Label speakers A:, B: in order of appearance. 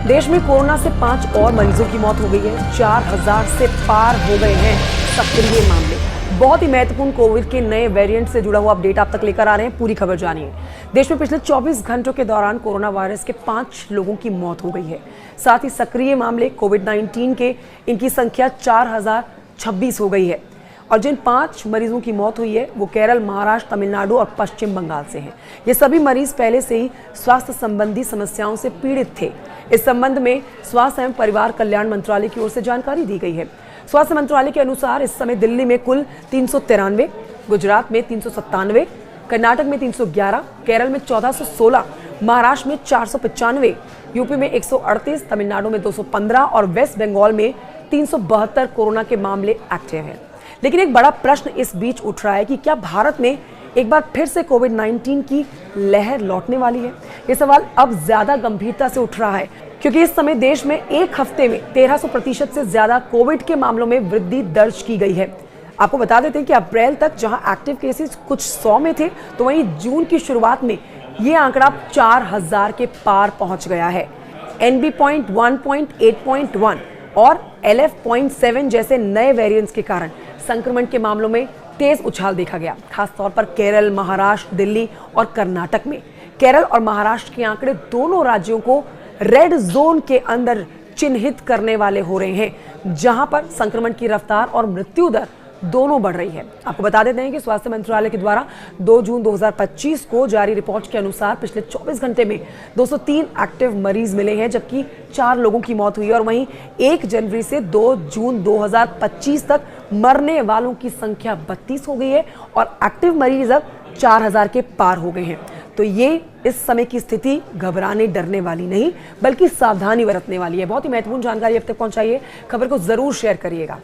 A: देश में कोरोना से 5 और मरीजों की मौत हो गई है। 4000 से पार हो गए हैं सक्रिय मामले। बहुत ही महत्वपूर्ण कोविड के नए वेरिएंट से जुड़ा हुआ अपडेट आप तक लेकर आ रहे हैं। पूरी खबर जानिए। देश में पिछले 24 घंटों के दौरान कोरोना वायरस के 5 लोगों की मौत हो गई है। साथ ही सक्रिय मामले कोविड-19 के इनकी संख्या 4026 हो गई है। और जिन 5 मरीजों की मौत हुई है वो केरल, महाराष्ट्र, तमिलनाडु और पश्चिम बंगाल से हैं। ये सभी मरीज पहले से ही स्वास्थ्य संबंधी समस्याओं से पीड़ित थे। इस संबंध में स्वास्थ्य एवं परिवार कल्याण मंत्रालय की ओर से जानकारी दी गई है। स्वास्थ्य मंत्रालय के अनुसार इस समय दिल्ली में कुल 393, गुजरात में 397, कर्नाटक में 311, केरल में 1416, महाराष्ट्र में 495, यूपी में 138, तमिलनाडु में 215 और वेस्ट बंगाल में 372 कोरोना के मामले एक्टिव हैं। लेकिन एक बड़ा प्रश्न इस बीच उठ रहा है कि क्या भारत में एक बार फिर से कोविड-19 की लहर लौटने वाली है? ये सवाल अब ज्यादा गंभीरता से उठ रहा है क्योंकि इस समय देश में एक हफ्ते में 1300% से ज्यादा कोविड के मामलों में वृद्धि दर्ज की गई है। आपको बता देते हैं कि अप्रैल तक जहां एक्टिव केसेस कुछ 100 में थे, तो वहीं जून की शुरुआत में ये आंकड़ा 4000 के पार पहुंच गया है। NB.1.8.1 और LF.7 जैसे नए वेरिएंट्स के कारण संक्रमण के मामलों में तेज उछाल देखा गया, खासतौर पर केरल, महाराष्ट्र, दिल्ली और कर्नाटक में। केरल और महाराष्ट्र के आंकड़े दोनों राज्यों को रेड जोन के अंदर चिन्हित करने वाले हो रहे हैं, जहां पर संक्रमण की रफ्तार और मृत्यु दर दोनों बढ़ रही है। आपको बता देते हैं कि स्वास्थ्य मंत्रालय के द्वारा 2 जून 2025 को जारी रिपोर्ट के अनुसार पिछले 24 घंटे में 203 एक्टिव मरीज मिले हैं, जबकि 4 लोगों की मौत हुई है। और वहीं 1 जनवरी से 2 जून 2025 तक मरने वालों की संख्या 32 हो गई है और एक्टिव मरीज अब 4000 के पार हो गए हैं। तो ये इस समय की स्थिति घबराने डरने वाली नहीं, बल्कि सावधानी बरतने वाली है। बहुत ही महत्वपूर्ण जानकारी अब तक पहुंचाइए। खबर को जरूर शेयर करिएगा।